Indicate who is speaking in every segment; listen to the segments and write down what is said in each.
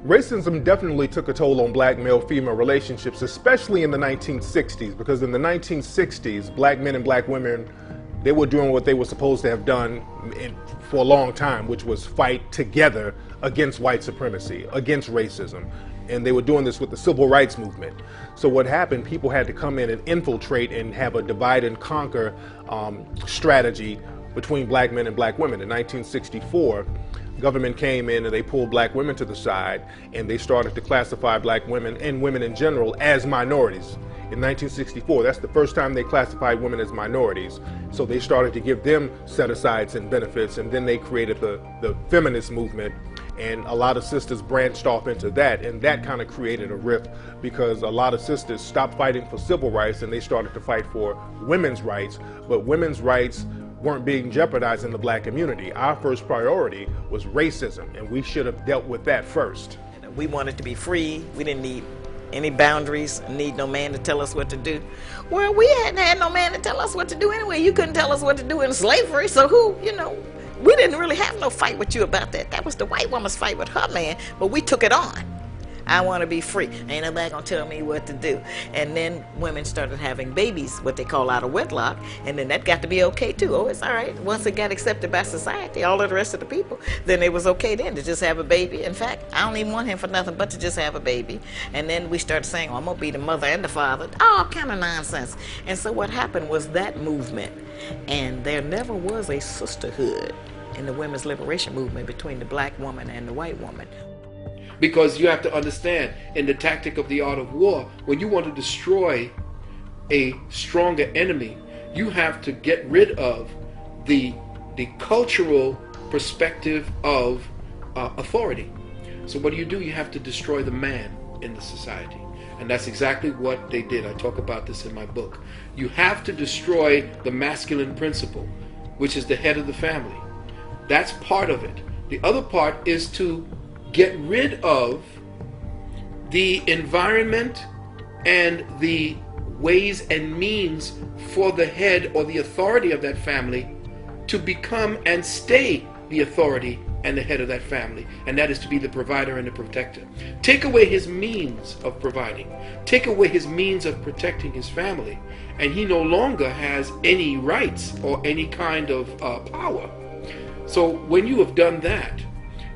Speaker 1: Racism definitely took a toll on black male-female relationships, especially in the 1960s, because in the 1960s, black men and black women, they were doing what they were supposed to have done for a long time, which was fight together against white supremacy, against racism. And they were doing this with the civil rights movement. So what happened, people had to come in and infiltrate and have a divide and conquer strategy between black men and black women. In 1964, government came in and they pulled black women to the side and they started to classify black women and women in general as minorities. In 1964, that's the first time they classified women as minorities. So they started to give them set-asides and benefits, and then they created the feminist movement, and a lot of sisters branched off into that, and that kind of created a rift because a lot of sisters stopped fighting for civil rights and they started to fight for women's rights, but women's rights weren't being jeopardized in the black community. Our first priority was racism, and we should have dealt with that first.
Speaker 2: We wanted to be free. We didn't need any boundaries, need no man to tell us what to do. Well, we hadn't had no man to tell us what to do anyway. You couldn't tell us what to do in slavery, so who, we didn't really have no fight with you about that. That was the white woman's fight with her man, but we took it on. I want to be free. Ain't nobody gonna tell me what to do. And then women started having babies, what they call out of wedlock, and then that got to be okay too. Oh, it's all right. Once it got accepted by society, all of the rest of the people, then it was okay then to just have a baby. In fact, I don't even want him for nothing but to just have a baby. And then we started saying, oh, I'm gonna be the mother and the father. All kind of nonsense. And so what happened was that movement, and there never was a sisterhood in the women's liberation movement between the black woman and the white woman.
Speaker 3: Because you have to understand, in the tactic of the art of war, when you want to destroy a stronger enemy, you have to get rid of the cultural perspective of authority. So what do? You have to destroy the man in the society. And that's exactly what they did. I talk about this in my book. You have to destroy the masculine principle, which is the head of the family. That's part of it. The other part is to get rid of the environment and the ways and means for the head or the authority of that family to become and stay the authority and the head of that family, and that is to be the provider and the protector. Take away his means of providing, take away his means of protecting his family, and he no longer has any rights or any kind of power. So when you have done that,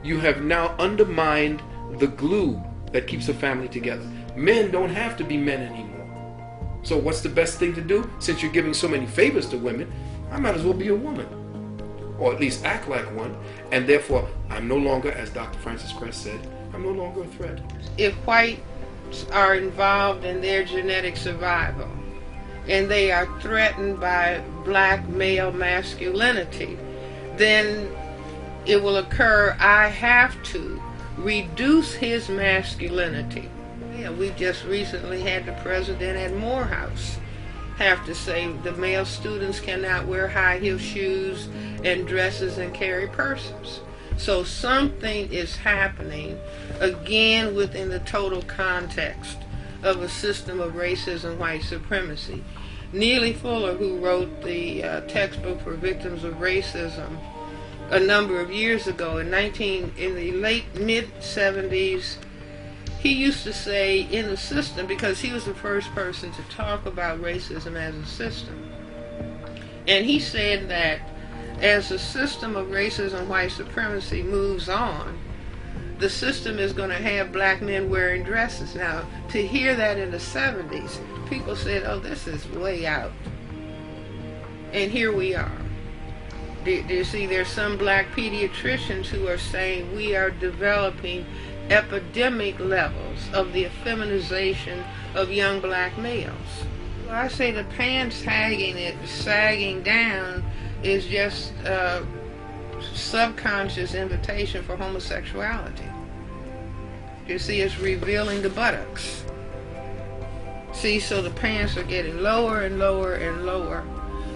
Speaker 3: you have now undermined the glue that keeps a family together. Men don't have to be men anymore. So what's the best thing to do? Since you're giving so many favors to women, I might as well be a woman, or at least act like one, and therefore I'm no longer, as Dr. Francis Cress said, I'm no longer a threat.
Speaker 4: If whites are involved in their genetic survival and they are threatened by black male masculinity, then it will occur, I have to reduce his masculinity. Yeah, we just recently had the president at Morehouse have to say the male students cannot wear high-heel shoes and dresses and carry purses. So something is happening, again, within the total context of a system of racism, white supremacy. Neely Fuller, who wrote the textbook for victims of racism a number of years ago, in the mid-70s, he used to say in the system, because he was the first person to talk about racism as a system, and he said that as the system of racism, white supremacy moves on, the system is going to have black men wearing dresses. Now, to hear that in the 70s, people said, oh, this is way out. And here we are. Do you see, there's some black pediatricians who are saying we are developing epidemic levels of the effeminization of young black males. Well, I say the pants sagging down is just a subconscious invitation for homosexuality. You see, it's revealing the buttocks. See, so the pants are getting lower and lower and lower.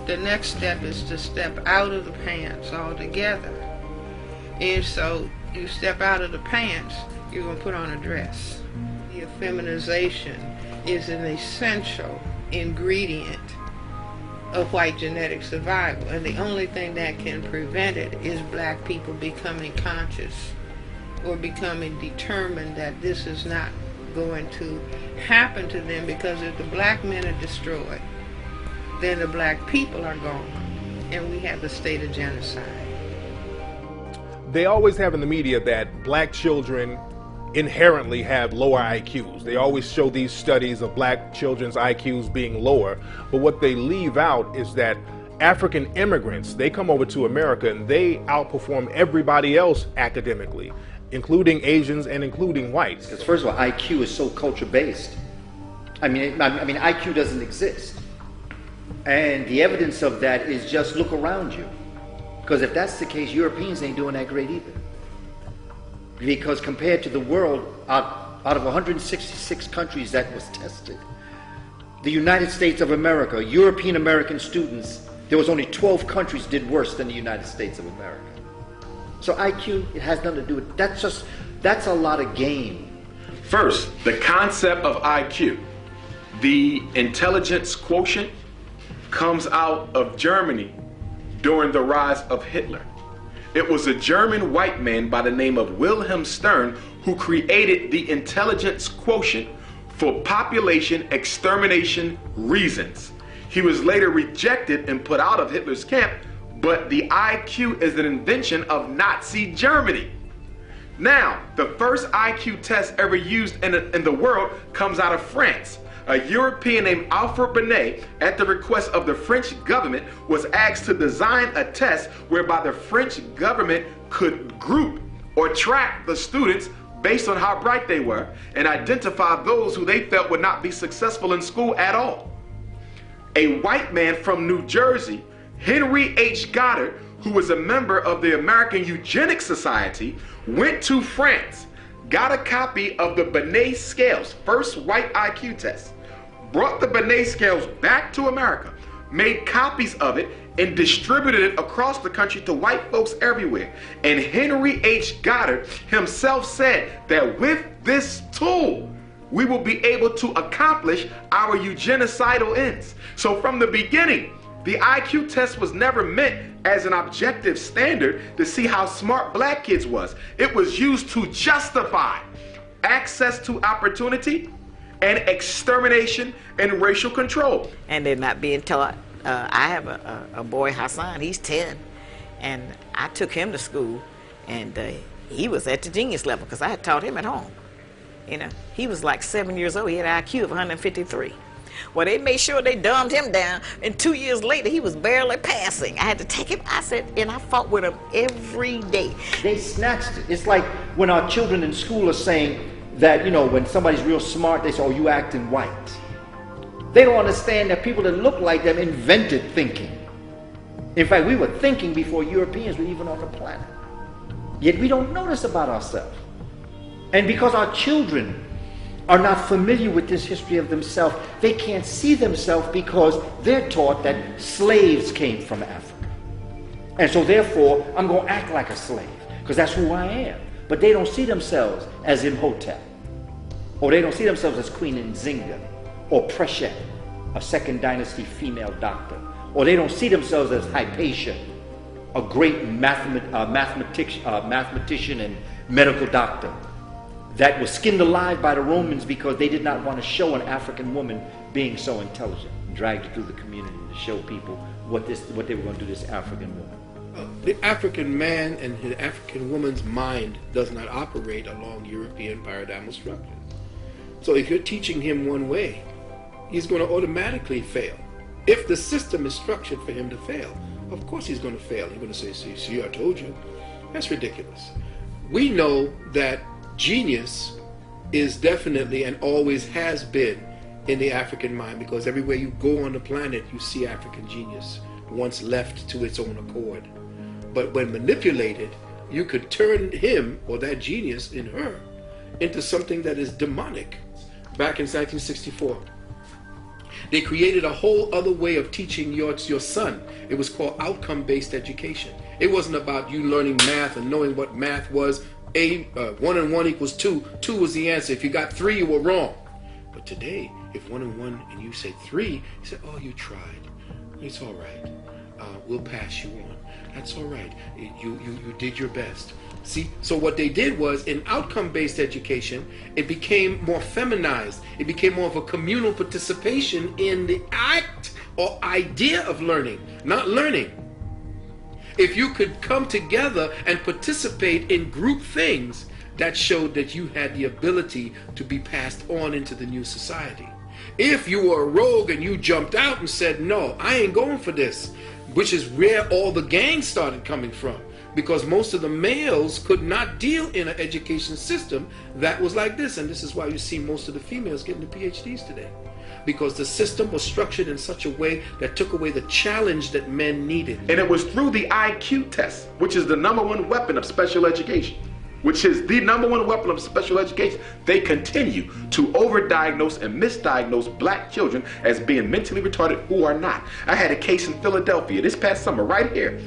Speaker 4: The next step is to step out of the pants altogether. And so you step out of the pants, you're going to put on a dress. The effeminization is an essential ingredient of white genetic survival, and the only thing that can prevent it is black people becoming conscious or becoming determined that this is not going to happen to them, because if the black men are destroyed, then the black people are gone, and we have a state of genocide.
Speaker 1: They always have in the media that black children inherently have lower IQs. They always show these studies of black children's IQs being lower, but what they leave out is that African immigrants, they come over to America and they outperform everybody else academically, including Asians and including whites.
Speaker 5: Because first of all, IQ is so culture-based. I mean, IQ doesn't exist. And the evidence of that is just look around you. Because if that's the case, Europeans ain't doing that great either. Because compared to the world, out of 166 countries that was tested, the United States of America, European American students, there was only 12 countries did worse than the United States of America. So IQ, it has nothing to do with, that's a lot of game.
Speaker 6: First, the concept of IQ, the intelligence quotient, comes out of Germany during the rise of Hitler. It was a German white man by the name of Wilhelm Stern who created the intelligence quotient for population extermination reasons. He was later rejected and put out of Hitler's camp, but the IQ is an invention of Nazi Germany. Now, the first IQ test ever used in the world comes out of France. A European named Alfred Binet, at the request of the French government, was asked to design a test whereby the French government could group or track the students based on how bright they were and identify those who they felt would not be successful in school at all. A white man from New Jersey, Henry H. Goddard, who was a member of the American Eugenics Society, went to France, got a copy of the Binet scales, first white IQ test, brought the Binet scales back to America, made copies of it, and distributed it across the country to white folks everywhere. And Henry H. Goddard himself said that with this tool, we will be able to accomplish our eugenicidal ends. So from the beginning, the IQ test was never meant as an objective standard to see how smart black kids was. It was used to justify access to opportunity and extermination and racial control.
Speaker 2: And they're not being taught. I have a boy, Hassan, he's 10, and I took him to school, and he was at the genius level because I had taught him at home. You know, he was like 7 years old, he had an IQ of 153. Well, they made sure they dumbed him down, and 2 years later, he was barely passing. I had to take him, I said, and I fought with him every day.
Speaker 5: They snatched it. It's like when our children in school are saying that, you know, when somebody's real smart, they say, oh, you acting white. They don't understand that people that look like them invented thinking. In fact, we were thinking before Europeans were even on the planet. Yet we don't know this about ourselves. And because our children are not familiar with this history of themselves, they can't see themselves because they're taught that slaves came from Africa. And so therefore, I'm going to act like a slave because that's who I am. But they don't see themselves as Imhotep, or they don't see themselves as Queen Nzinga, or Preshet, a second dynasty female doctor, or they don't see themselves as Hypatia, a great mathematician and medical doctor that was skinned alive by the Romans because they did not want to show an African woman being so intelligent, and dragged her through the community to show people what they were going to do to this African woman.
Speaker 3: The African man and the African woman's mind does not operate along European paradigm structure. So if you're teaching him one way, he's going to automatically fail. If the system is structured for him to fail, of course he's going to fail. He's going to say, see, I told you. That's ridiculous. We know that genius is definitely and always has been in the African mind, because everywhere you go on the planet, you see African genius once left to its own accord. But when manipulated, you could turn him or that genius in her into something that is demonic. Back in 1964, they created a whole other way of teaching your son. It was called outcome-based education. It wasn't about you learning math and knowing what math was. 1 and 1 equals 2. 2 was the answer. If you got 3, you were wrong. But today, if 1 and 1 and you say 3, you say, oh, you tried. It's all right. we'll pass you on. That's all right. You did your best. See, so what they did was, in outcome-based education, it became more feminized. It became more of a communal participation in the act or idea of learning, not learning. If you could come together and participate in group things, that showed that you had the ability to be passed on into the new society. If you were a rogue and you jumped out and said, no, I ain't going for this, which is where all the gangs started coming from, because most of the males could not deal in an education system that was like this. And this is why you see most of the females getting the PhDs today, because the system was structured in such a way that took away the challenge that men needed.
Speaker 6: And it was through the IQ test, which is the #1 weapon of special education, which is the #1 weapon of special education. They continue to overdiagnose and misdiagnose black children as being mentally retarded who are not. I had a case in Philadelphia this past summer right here.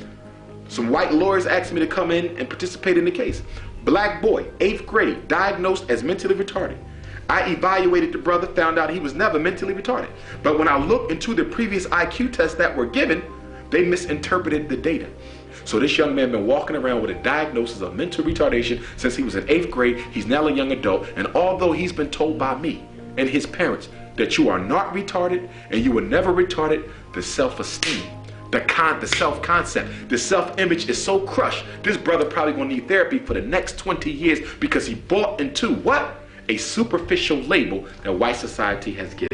Speaker 6: Some white lawyers asked me to come in and participate in the case. Black boy, 8th grade, diagnosed as mentally retarded. I evaluated the brother, found out he was never mentally retarded. But when I looked into the previous IQ tests that were given, they misinterpreted the data. So this young man been walking around with a diagnosis of mental retardation since he was in 8th grade. He's now a young adult, and although he's been told by me and his parents that you are not retarded and you were never retarded, the self-esteem, the self-concept, the self-image is so crushed, this brother probably gonna need therapy for the next 20 years because he bought into what? A superficial label that white society has given.